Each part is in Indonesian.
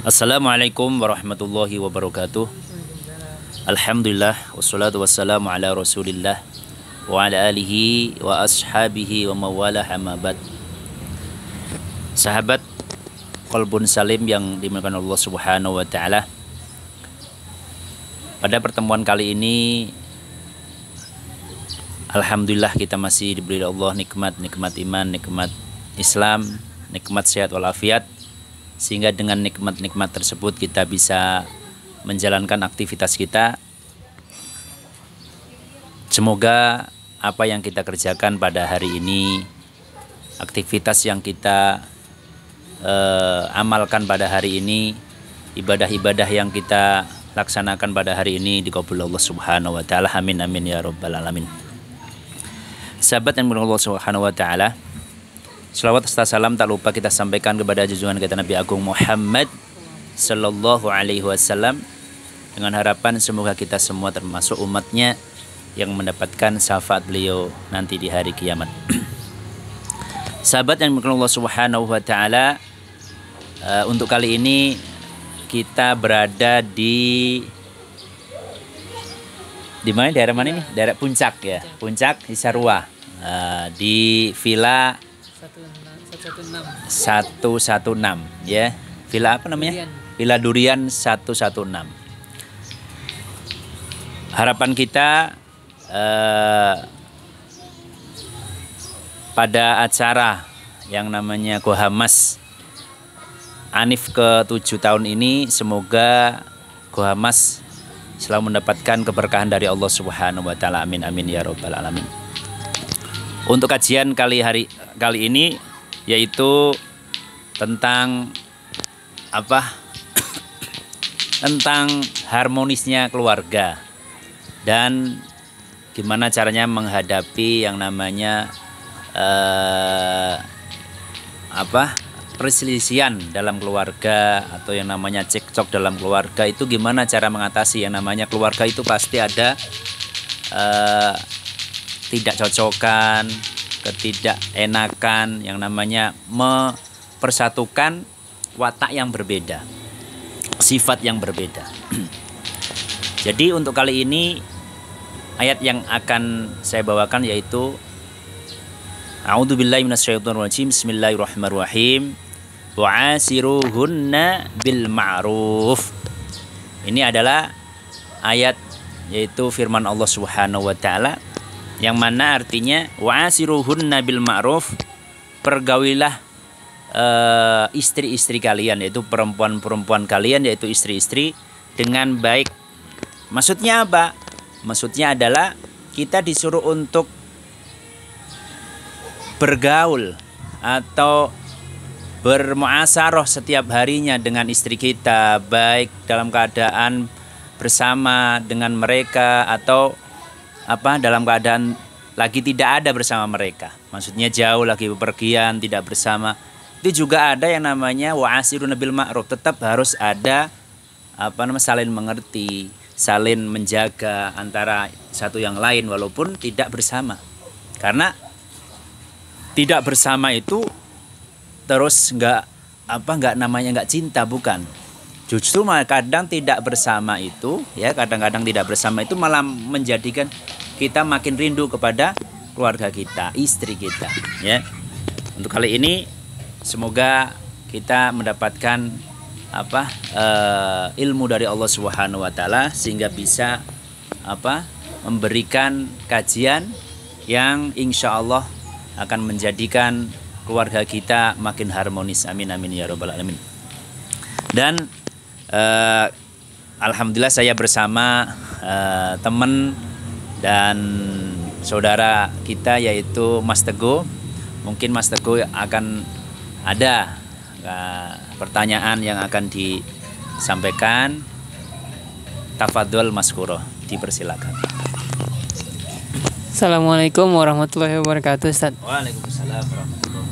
Assalamualaikum warahmatullahi wabarakatuh. Alhamdulillah wassalatu wassalamu ala Rasulillah wa ala alihi wa ashabihi wa mawalah amma ba'd. Sahabat Qalbun Salim yang dimuliakan Allah Subhanahu wa taala. Pada pertemuan kali ini alhamdulillah kita masih diberi Allah nikmat iman, nikmat Islam, nikmat sehat walafiat, sehingga dengan nikmat-nikmat tersebut kita bisa menjalankan aktivitas kita. Semoga apa yang kita kerjakan pada hari ini, aktivitas yang kita amalkan pada hari ini, ibadah-ibadah yang kita laksanakan pada hari ini dikabul Allah Subhanahu wa taala. Amin amin ya rabbal alamin. Sahabat yang dimuliakan Allah Subhanahu wa taala, selawat serta salam tak lupa kita sampaikan kepada junjungan kita Nabi Agung Muhammad Sallallahu Alaihi Wasallam, dengan harapan semoga kita semua termasuk umatnya yang mendapatkan syafaat beliau nanti di hari kiamat. Sahabat yang dimuliakan Allah Subhanahu Wa Taala, untuk kali ini kita berada di mana, daerah mana ini? Daerah Puncak ya, Puncak Cisarua, di Villa 116 ya. Villa apa namanya? Villa Durian 116. Harapan kita pada acara yang namanya Gohamas Anif ke-7 tahun ini, semoga Gohamas selalu mendapatkan keberkahan dari Allah Subhanahu wa taala. Amin amin ya rabbal alamin. Untuk kajian kali ini yaitu tentang apa? Tentang harmonisnya keluarga dan gimana caranya menghadapi yang namanya perselisihan dalam keluarga atau yang namanya cekcok dalam keluarga. Itu gimana cara mengatasi. Yang namanya keluarga itu pasti ada tidak cocokan, ketidakenakan, yang namanya mempersatukan watak yang berbeda, sifat yang berbeda. Jadi untuk kali ini ayat yang akan saya bawakan yaitu A'udzubillahi minasyaitonirrajim. Bismillahirrahmanirrahim. Wa'asiruhunna bil ma'ruf. Ini adalah ayat yaitu firman Allah Subhanahu wa taala, yang mana artinya wa'asiruhunna bil ma'ruf, pergaulilah istri-istri kalian, yaitu perempuan-perempuan kalian, yaitu istri-istri, dengan baik. Maksudnya apa? Maksudnya adalah kita disuruh untuk bergaul atau bermuasaroh setiap harinya dengan istri kita, baik dalam keadaan bersama dengan mereka atau dalam keadaan lagi tidak ada bersama mereka. Maksudnya jauh, lagi bepergian, tidak bersama. Itu juga ada yang namanya wa'asiruna bil ma'ruf. Tetap harus ada saling mengerti, saling menjaga antara satu yang lain walaupun tidak bersama. Karena tidak bersama itu terus nggak cinta, bukan. Justru kadang tidak bersama itu ya, kadang-kadang tidak bersama itu malah menjadikan kita makin rindu kepada keluarga kita, istri kita ya. Untuk kali ini semoga kita mendapatkan ilmu dari Allah Subhanahu wa taala sehingga bisa memberikan kajian yang insya Allah akan menjadikan keluarga kita makin harmonis. Amin amin ya rabbal alamin. Dan alhamdulillah saya bersama teman dan saudara kita yaitu Mas Teguh. Mungkin Mas Teguh akan ada pertanyaan yang akan disampaikan. Tafadhol Mas Kuro, dipersilakan. Assalamualaikum warahmatullahi wabarakatuh, Ustaz. Waalaikumsalam warahmatullahi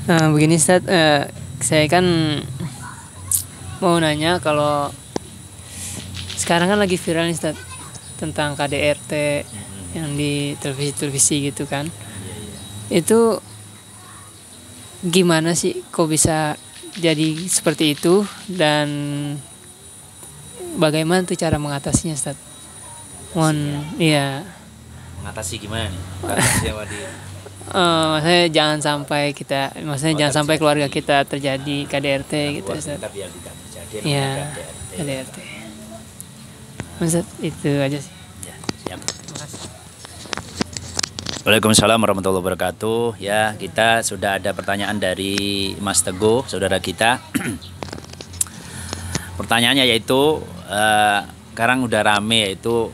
wabarakatuh. Begini Ustaz, saya kan mau nanya, kalau sekarang kan lagi viral nih Ustaz tentang KDRT yang di televisi gitu kan. Itu gimana sih kok bisa jadi seperti itu, dan bagaimana tuh cara mengatasinya, Ustaz? Mohon, iya. Mengatasi gimana nih? Mengatasi apa di Maksudnya jangan sampai jangan sampai keluarga kita terjadi KDRT gitu, Ustaz. kita biar tidak terjadi Iya, KDRT. KDRT. Ustaz, itu aja sih. Ya, siap. Terima kasih. Waalaikumsalam warahmatullahi wabarakatuh. Ya, kita sudah ada pertanyaan dari Mas Teguh, saudara kita. Pertanyaannya yaitu sekarang udah rame, yaitu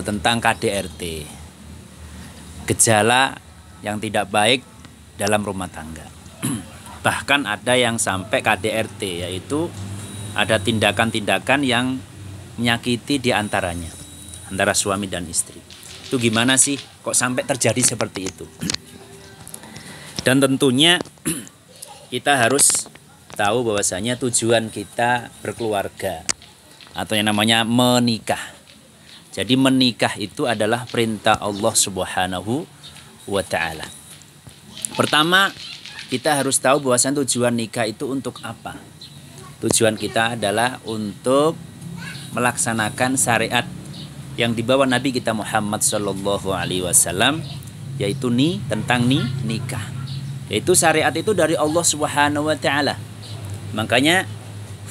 tentang KDRT, gejala yang tidak baik dalam rumah tangga. Bahkan ada yang sampai KDRT, yaitu ada tindakan-tindakan yang menyakiti di antaranya, antara suami dan istri. Itu gimana sih kok sampai terjadi seperti itu? Dan tentunya kita harus tahu bahwasanya tujuan kita berkeluarga atau yang namanya menikah. Jadi menikah itu adalah perintah Allah Subhanahu wa ta'ala. Pertama, kita harus tahu bahwasanya tujuan nikah itu untuk apa? Tujuan kita adalah untuk melaksanakan syariat yang dibawa Nabi kita Muhammad sallallahu alaihi wasallam, yaitu tentang nikah. Yaitu syariat itu dari Allah Subhanahu wa ta'ala. Makanya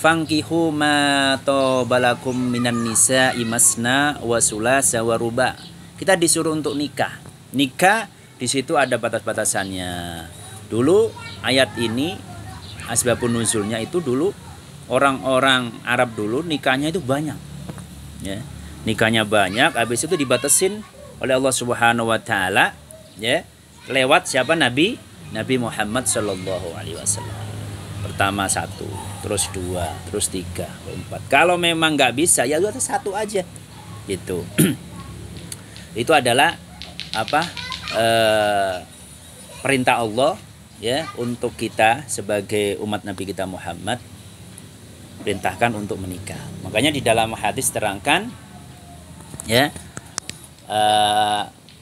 fankihu ma tabalakum minan nisa'i masna wa sulasa wa ruba. Kita disuruh untuk nikah. Nikah di situ ada batas-batasannya. Dulu ayat ini asbabun nuzulnya itu dulu orang-orang Arab dulu nikahnya itu banyak. Ya. Nikahnya banyak, habis itu dibatasin oleh Allah Subhanahu wa taala, ya. Lewat siapa? Nabi Muhammad sallallahu alaihi wasallam. Pertama 1, terus 2, terus 3, 4. Kalau memang nggak bisa, ya udah 1 aja, gitu. Itu adalah perintah Allah, ya, untuk kita sebagai umat Nabi kita Muhammad, perintahkan untuk menikah. Makanya di dalam hadis terangkan, ya,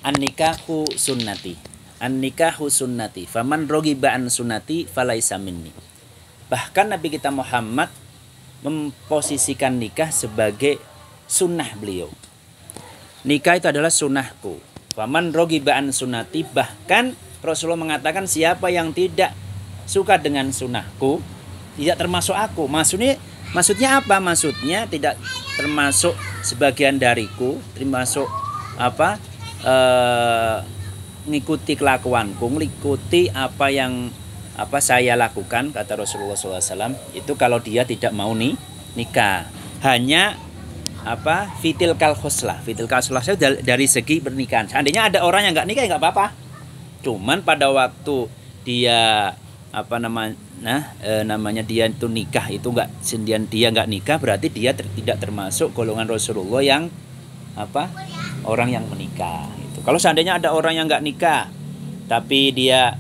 an-nikahu sunnati, an-nikahu sunnati, faman rogiba an sunnati falaisa minni. Bahkan Nabi kita Muhammad memposisikan nikah sebagai sunnah beliau. Nikah itu adalah sunnahku. Faman rogiba an sunnati, bahkan Rasulullah mengatakan siapa yang tidak suka dengan sunnahku tidak termasuk aku. Maksudnya apa? Maksudnya tidak termasuk sebagian dariku, termasuk ngikuti kelakuanku, ngikuti apa yang saya lakukan, kata Rasulullah SAW. Itu kalau dia tidak mau nikah. Hanya fitil kalkhoslah dari segi pernikahan. Seandainya ada orang yang nggak nikah, nggak apa-apa. Cuman pada waktu dia namanya dia itu nikah, itu dia nggak nikah, berarti dia tidak termasuk golongan Rasulullah yang orang yang menikah. Itu. Kalau seandainya ada orang yang nggak nikah, tapi dia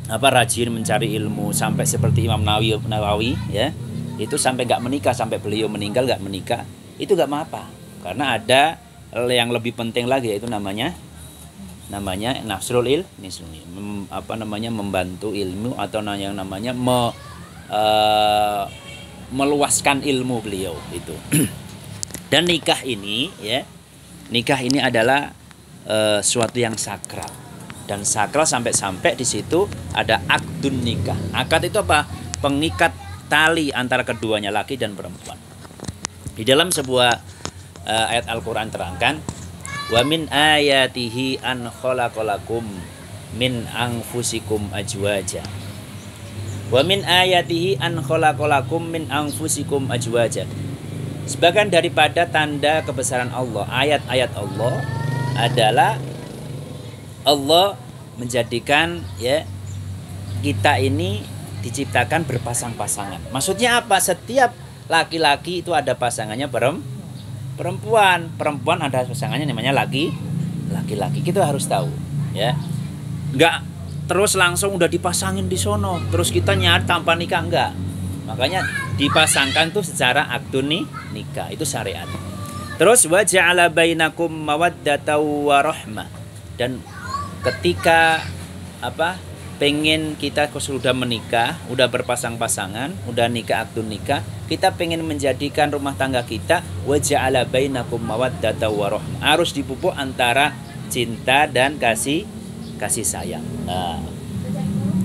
rajin mencari ilmu sampai seperti Imam Nawawi, ya, itu sampai nggak menikah, sampai beliau meninggal nggak menikah, itu nggak apa-apa, karena ada yang lebih penting lagi, yaitu namanya nafsrul ilmi, membantu ilmu, atau yang namanya meluaskan ilmu beliau itu. Dan nikah ini adalah suatu yang sakral, dan sakral sampai di situ ada akdun nikah. Akad itu apa? Pengikat tali antara keduanya, laki dan perempuan. Di dalam sebuah ayat Al-Qur'an terangkan, wa min ayatihi an khalaqalakum min anfusikum azwaja. Wa min ayatihi an khalaqalakum min anfusikum azwaja. Sebagian daripada tanda kebesaran Allah, ayat-ayat Allah adalah Allah menjadikan, ya, kita ini diciptakan berpasang-pasangan. Maksudnya apa? Setiap laki-laki itu ada pasangannya perempuan ada pasangannya namanya laki-laki. Kita harus tahu, ya. Enggak terus langsung udah dipasangin di sono, terus kita nyari tanpa nikah, enggak. Makanya dipasangkan tuh secara akdun nikah, itu syariat. Terus wa ja'ala bainakum mawaddatan wa rahmah, dan ketika pengen kita sudah menikah, udah berpasang-pasangan, udah nikah akdun nikah, kita pengen menjadikan rumah tangga kita wa ja'ala bainakum mawaddata warahmah. Harus dipupuk antara cinta dan kasih sayang. Nah,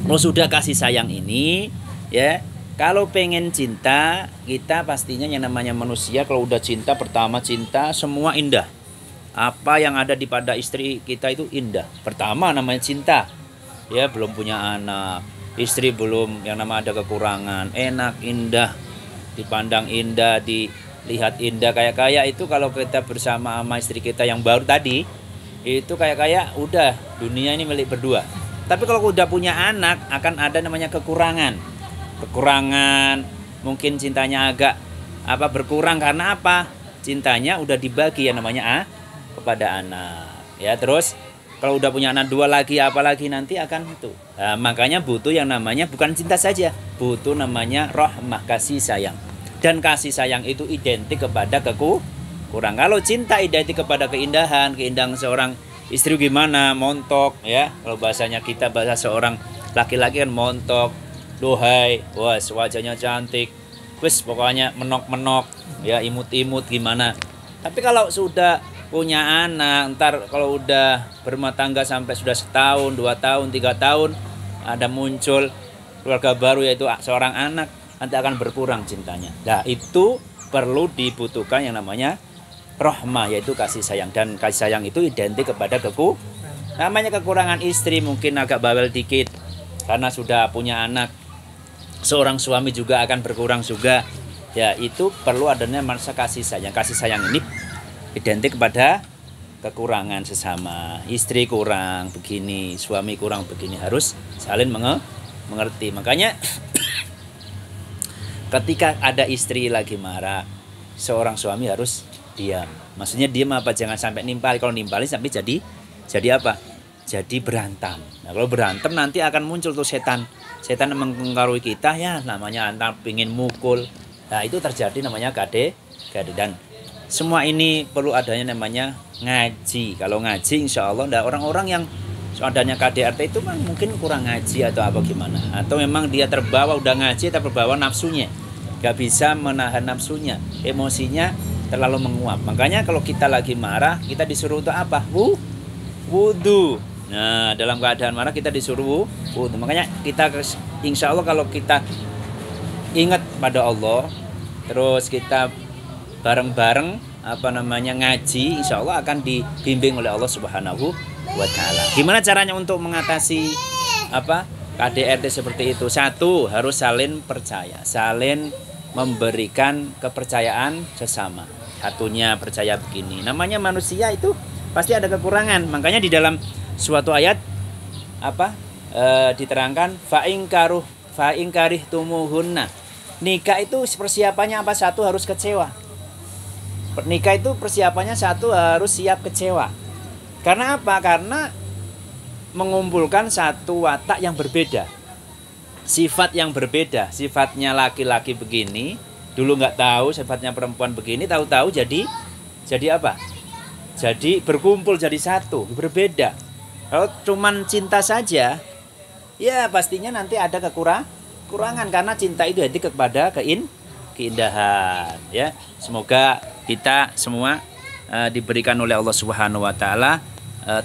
kalau sudah kasih sayang ini, ya, kalau pengen cinta, kita pastinya yang namanya manusia kalau udah cinta, pertama cinta semua indah. Apa yang ada di pada istri kita itu indah. Pertama namanya cinta. Ya, belum punya anak, istri belum yang nama ada kekurangan, enak, indah, dipandang indah, dilihat indah, kayak itu kalau kita bersama sama istri kita yang baru tadi, itu kayak udah dunia ini milik berdua. Tapi kalau udah punya anak akan ada namanya kekurangan, mungkin cintanya agak berkurang karena apa? Cintanya udah dibagi yang namanya kepada anak. Ya, terus kalau udah punya anak 2 lagi, apalagi nanti akan itu. Nah, makanya butuh yang namanya bukan cinta saja, butuh namanya rahmah, kasih sayang. Dan kasih sayang itu identik kepada kekurangan. Kalau cinta identik kepada keindahan seorang istri gimana, montok, ya. Kalau bahasanya kita, bahasa seorang laki-laki kan montok, dohai, wajahnya cantik, pokoknya menok-menok, ya, imut-imut gimana. Tapi kalau sudah punya anak, ntar kalau udah berumah tangga sampai sudah 1 tahun, 2 tahun, 3 tahun, ada muncul keluarga baru yaitu seorang anak, nanti akan berkurang cintanya. Nah, itu perlu dibutuhkan yang namanya rahmah, yaitu kasih sayang. Dan kasih sayang itu identik kepada namanya kekurangan istri, mungkin agak bawel dikit karena sudah punya anak. Seorang suami juga akan berkurang juga. Ya, itu perlu adanya masa kasih sayang. Kasih sayang ini identik kepada kekurangan sesama. Istri kurang begini, suami kurang begini, harus saling mengerti. Makanya ketika ada istri lagi marah, seorang suami harus diam. Maksudnya diam apa? Jangan sampai nimpali. Kalau nimpali sampai jadi apa? Jadi berantem. Nah, kalau berantem nanti akan muncul tuh setan mempengaruhi kita, ya, namanya antar pingin mukul. Nah, itu terjadi namanya KD. Dan semua ini perlu adanya namanya ngaji. Kalau ngaji insya Allah, orang-orang yang adanya KDRT itu kan mungkin kurang ngaji atau apa gimana. Atau memang dia terbawa, udah ngaji tapi terbawa nafsunya. Gak bisa menahan nafsunya. Emosinya terlalu menguap. Makanya kalau kita lagi marah, kita disuruh untuk apa? Wudu. Nah, dalam keadaan marah kita disuruh wudu. Makanya kita insya Allah kalau kita ingat pada Allah, terus kita bareng-bareng ngaji, insya Allah akan dibimbing oleh Allah Subhanahu wa Ta'ala. Gimana caranya untuk mengatasi KDRT seperti itu? 1, harus saling percaya, saling memberikan kepercayaan sesama. Satunya percaya begini, namanya manusia itu pasti ada kekurangan. Makanya di dalam suatu ayat diterangkan fa'in karih tumuhunna. Nikah itu persiapannya apa? 1, harus kecewa. Nikah itu persiapannya 1, harus siap kecewa. Karena apa? Karena mengumpulkan satu watak yang berbeda, sifat yang berbeda. Sifatnya laki-laki begini, dulu nggak tahu sifatnya perempuan begini, tahu-tahu jadi apa? Jadi berkumpul jadi satu, berbeda. Kalau cuman cinta saja, ya pastinya nanti ada kekurangan karena cinta itu identik kepada keindahan. Ya, semoga kita semua diberikan oleh Allah Subhanahu wa Ta'ala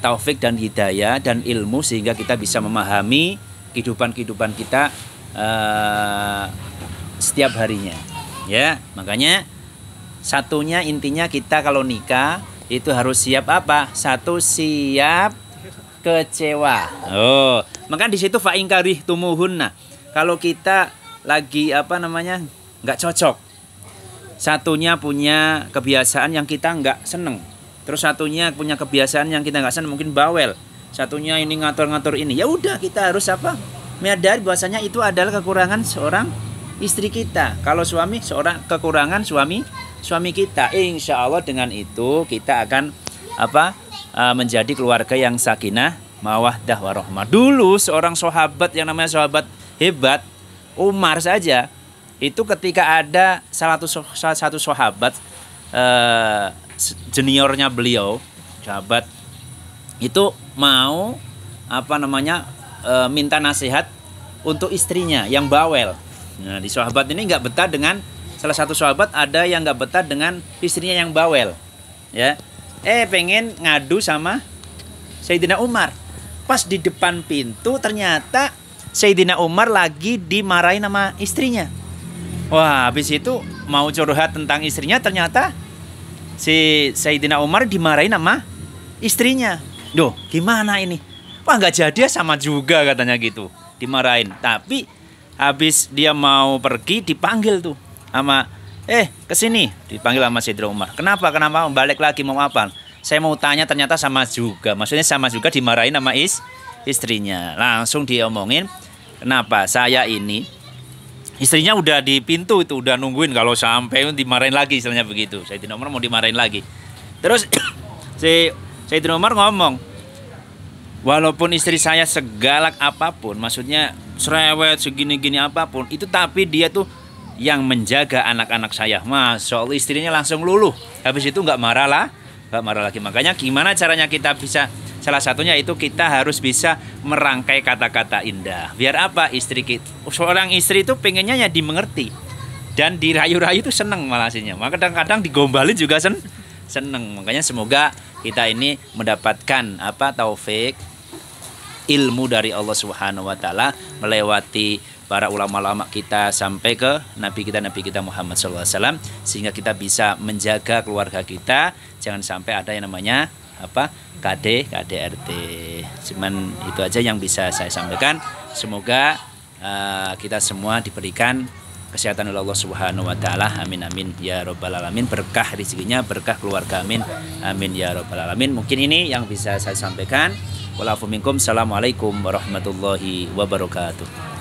taufik dan hidayah dan ilmu sehingga kita bisa memahami kehidupan kita setiap harinya. Ya, makanya satunya intinya kita kalau nikah itu harus siap apa? 1, siap kecewa. Maka di situ fa'in karih tumuhunna. Kalau kita lagi nggak cocok, satunya punya kebiasaan yang kita nggak seneng, terus satunya punya kebiasaan yang kita nggak seneng, mungkin bawel, satunya ini ngatur-ngatur ini, ya udah kita harus menyadari bahwasanya itu adalah kekurangan seorang istri kita. Kalau suami, seorang kekurangan suami kita. Insya Allah dengan itu kita akan menjadi keluarga yang sakinah, mawaddah warahmah. Dulu seorang sahabat yang namanya sahabat hebat, Umar saja, itu ketika ada salah satu sahabat juniornya beliau, sahabat itu mau minta nasihat untuk istrinya yang bawel. Nah, di sahabat ini nggak betah dengan salah satu sahabat, ada yang nggak betah dengan istrinya yang bawel, ya. Pengen ngadu sama Sayyidina Umar. Pas di depan pintu ternyata Sayyidina Umar lagi dimarahin sama istrinya. Wah, habis itu mau curhat tentang istrinya, ternyata si Sayyidina Umar dimarahin sama istrinya. Duh, gimana ini? Wah, nggak jadi, sama juga katanya gitu, dimarahin. Tapi habis dia mau pergi dipanggil tuh sama kesini, dipanggil sama Sayyidina Umar. Kenapa balik lagi, mau apa? Saya mau tanya, ternyata sama juga. Maksudnya sama juga dimarahin sama istrinya. Langsung diomongin, kenapa saya ini, istrinya udah di pintu itu, udah nungguin kalau sampai dimarahin lagi, istilahnya begitu. Sayyidina Umar mau dimarahin lagi. Terus si Sayyidina Umar ngomong, walaupun istri saya segalak apapun, maksudnya cerewet segini-gini apapun, itu tapi dia tuh yang menjaga anak-anak saya. Masya Allah, istrinya langsung luluh. Habis itu nggak marah lagi. Makanya gimana caranya kita bisa, salah satunya itu kita harus bisa merangkai kata-kata indah. Biar apa? Seorang istri itu pengennya ya dimengerti dan dirayu-rayu itu seneng malah aslinya. Maka kadang-kadang digombalin juga seneng. Makanya semoga kita ini mendapatkan taufik ilmu dari Allah Subhanahu wa taala melewati para ulama-ulama kita sampai ke Nabi kita Muhammad SAW, sehingga kita bisa menjaga keluarga kita, jangan sampai ada yang namanya KDRT. Cuman itu aja yang bisa saya sampaikan. Semoga kita semua diberikan kesehatan oleh Allah Subhanahu wa taala. Amin amin ya rabbal alamin. Berkah rezekinya, berkah keluarga, amin amin ya rabbal alamin. Mungkin ini yang bisa saya sampaikan. Walafu minkum. Assalamualaikum warahmatullahi wabarakatuh.